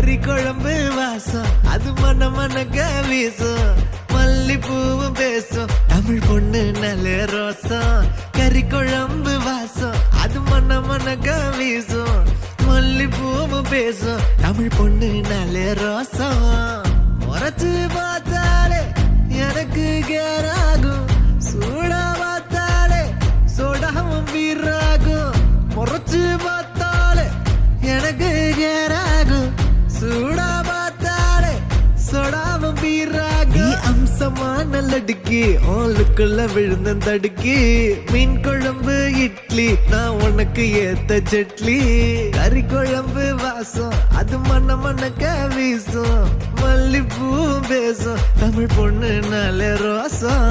கறி குழம்பு வாசம் அது மன மனக்க வீசும் மல்லிப்பூவும் பேசும் தமிழ் பொண்ணு நல்ல ரோசம் கறி குழம்பு வாசம் அது மன மனக்க வீசும் மல்லிப்பூவும் பேசும் தமிழ் பொண்ணு நல்ல ரோசம் முறைச்சு பார்த்தாலே எனக்கு கேராகும் சூடா பார்த்தாலே சோடாவும் வீராகும் முறைச்சு பார்த்தாலே எனக்கு கேராகும் சூடா பார்த்தாலே சோடாவும் வீராகும் அம்சமான லடுக்கி ஆளுக்குள்ள விழுந்த தடுக்கி மீன் குழம்பு இட்லி நான் உனக்கு ஏத்த சட்லி கறி குழம்பு வாசம் அது மன மனக்க வீசும் மல்லிப்பூ பேசும் தமிழ் பொண்ணு நல்ல ரோசம்